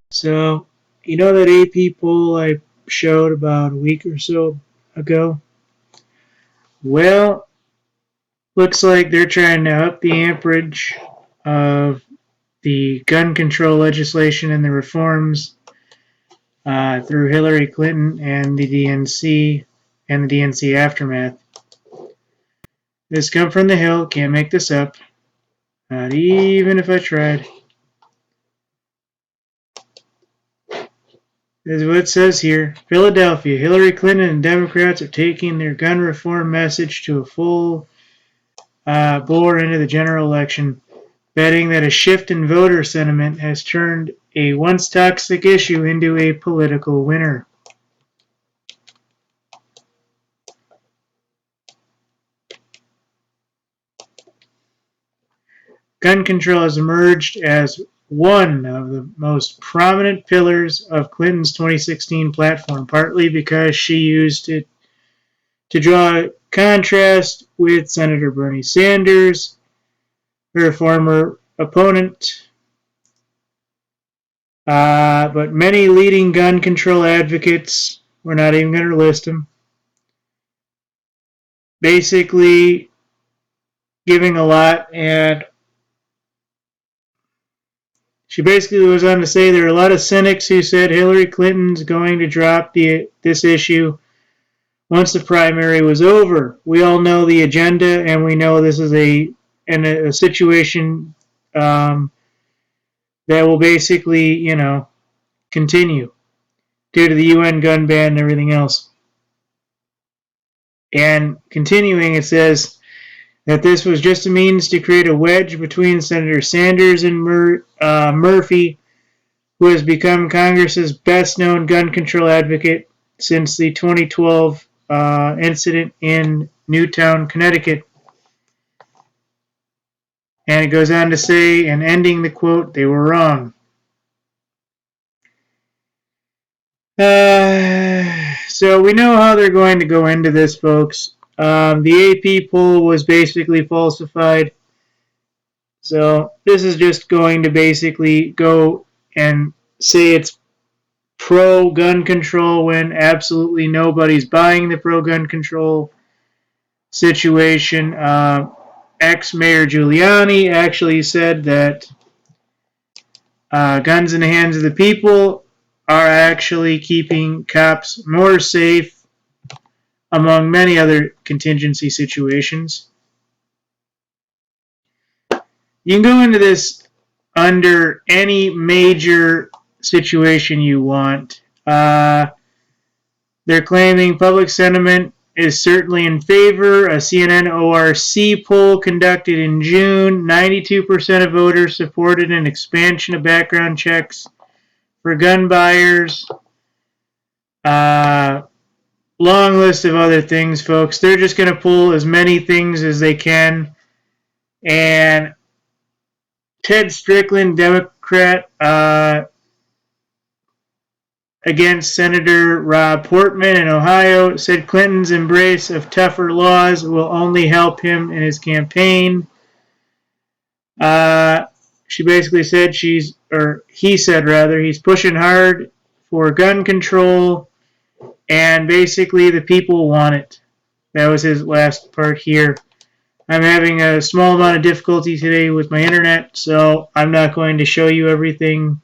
So, you know that AP poll I showed about a week or so ago? Well, looks like they're trying to up the amperage of the gun control legislation and the reforms through Hillary Clinton and the DNC and the DNC aftermath. This come from the Hill, can't make this up. Not even if I tried. This is what it says here. Philadelphia, Hillary Clinton and Democrats are taking their gun reform message to a full bore into the general election, betting that a shift in voter sentiment has turned a once toxic issue into a political winner. Gun control has emerged as one of the most prominent pillars of Clinton's 2016 platform, partly because she used it to draw a contrast with Senator Bernie Sanders, her former opponent. But many leading gun control advocates, we're not even going to list them, basically giving a lot, and she basically goes on to say there are a lot of cynics who said Hillary Clinton's going to drop this issue once the primary was over. We all know the agenda, and we know this is a situation that will basically, continue due to the UN gun ban and everything else. And continuing, it says that this was just a means to create a wedge between Senator Sanders and Murphy, who has become Congress's best-known gun control advocate since the 2012 incident in Newtown, Connecticut. And it goes on to say, and ending the quote, they were wrong. So we know how they're going to go into this, folks. The AP poll was basically falsified. So this is just going to basically go and say it's pro-gun control when absolutely nobody's buying the pro-gun control situation. Ex-Mayor Giuliani actually said that guns in the hands of the people are actually keeping cops more safe, among many other contingency situations. You can go into this under any major situation you want. They're claiming public sentiment is certainly in favor. A CNN ORC poll conducted in June, 92% of voters supported an expansion of background checks for gun buyers. Long list of other things, folks. They're just going to pull as many things as they can. And Ted Strickland, Democrat, against Senator Rob Portman in Ohio, said Clinton's embrace of tougher laws will only help him in his campaign. She basically said he said he's pushing hard for gun control, and basically the people want it. That was his last part here. I'm having a small amount of difficulty today with my internet, so I'm not going to show you everything.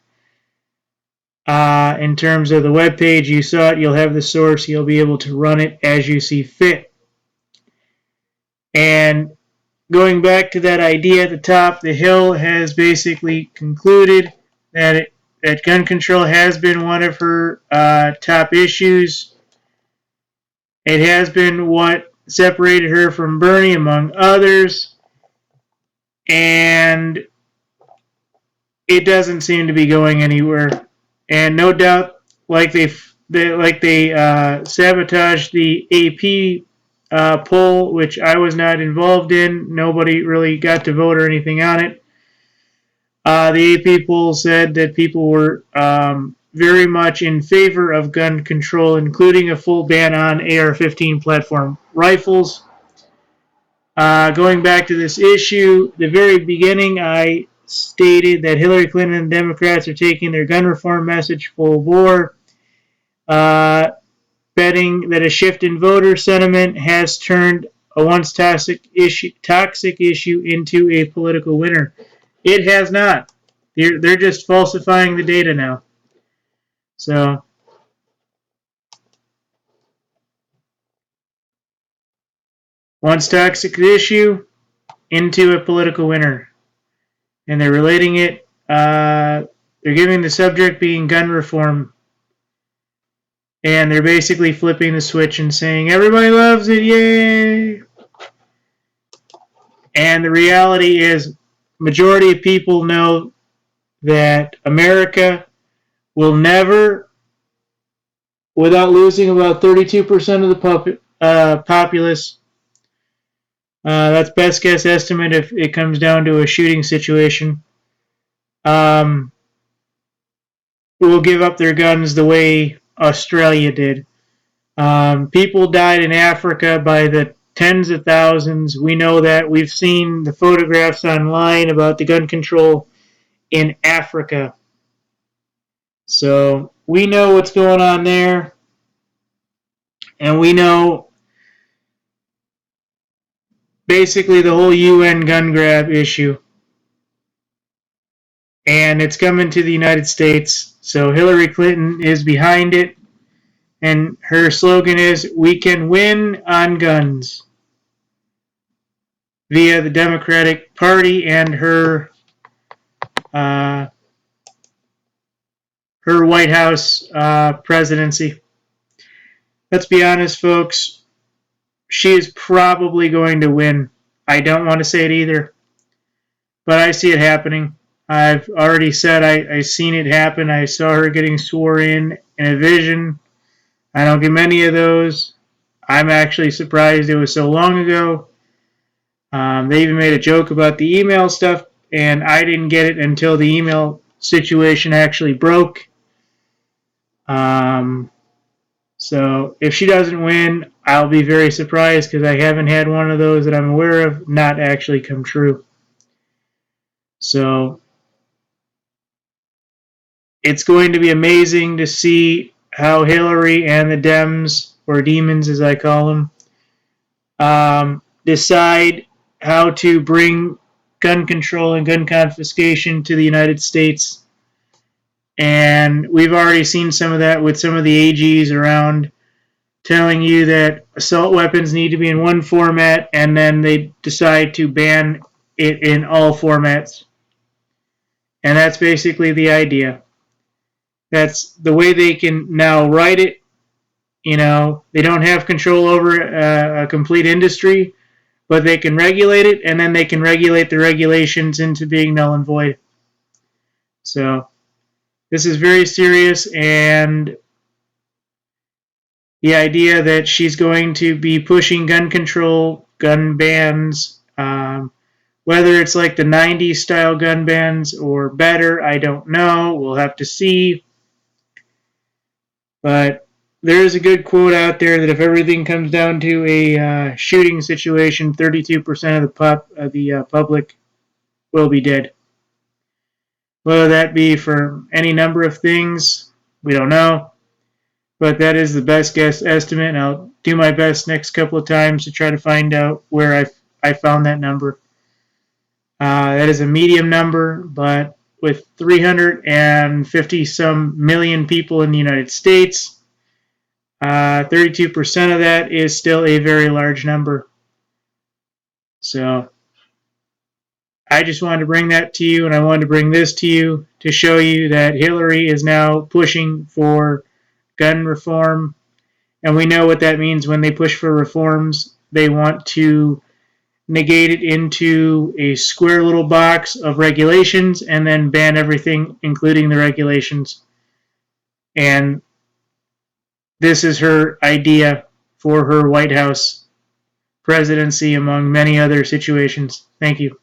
In terms of the web page, you saw it. You'll have the source. You'll be able to run it as you see fit. And going back to that idea at the top, the Hill has basically concluded that gun control has been one of her top issues. It has been what separated her from Bernie, among others. And it doesn't seem to be going anywhere. And no doubt, like they sabotaged the AP poll, which I was not involved in. Nobody really got to vote or anything on it. The AP poll said that people were very much in favor of gun control, including a full ban on AR-15 platform rifles. Going back to this issue, the very beginning, I stated that Hillary Clinton and the Democrats are taking their gun reform message full bore, betting that a shift in voter sentiment has turned a once toxic issue into a political winner. It has not. They're just falsifying the data now. So, once toxic issue into a political winner. And they're relating it, they're giving the subject being gun reform. And they're basically flipping the switch and saying, everybody loves it, yay! And the reality is, majority of people know that America will never, without losing about 32% of the populace, that's best guess estimate if it comes down to a shooting situation, will give up their guns the way Australia did. People died in Africa by the tens of thousands. We know that. We've seen the photographs online about the gun control in Africa. So we know what's going on there. And we know basically the whole UN gun grab issue. And it's coming to the United States. So Hillary Clinton is behind it. And her slogan is, we can win on guns, via the Democratic Party and her White House presidency. Let's be honest, folks. She is probably going to win. I don't want to say it either, but I see it happening. I've already said I've seen it happen. I saw her getting sworn in a vision. I don't get many of those. I'm actually surprised it was so long ago. They even made a joke about the email stuff, and I didn't get it until the email situation actually broke. So if she doesn't win, I'll be very surprised because I haven't had one of those that I'm aware of not actually come true. So it's going to be amazing to see how Hillary and the Dems, or demons as I call them, decide how to bring gun control and gun confiscation to the United States. And we've already seen some of that with some of the AGs around telling you that assault weapons need to be in one format, and then they decide to ban it in all formats. And that's basically the idea. That's the way they can now write it. You know, they don't have control over a complete industry, but they can regulate it, and then they can regulate the regulations into being null and void. So this is very serious, and the idea that she's going to be pushing gun control, gun bans, whether it's like the 90s style gun bans or better, I don't know. We'll have to see. But there is a good quote out there that if everything comes down to a shooting situation, 32% of the public will be dead. Whether that be for any number of things, we don't know. But that is the best guess estimate, and I'll do my best next couple of times to try to find out where I found that number. That is a medium number, but with 350 some million people in the United States, 32% of that is still a very large number. So I just wanted to bring that to you, and I wanted to bring this to you to show you that Hillary is now pushing for gun reform. And we know what that means when they push for reforms. They want to negate it into a square little box of regulations and then ban everything, including the regulations. And this is her idea for her White House presidency, among many other situations. Thank you.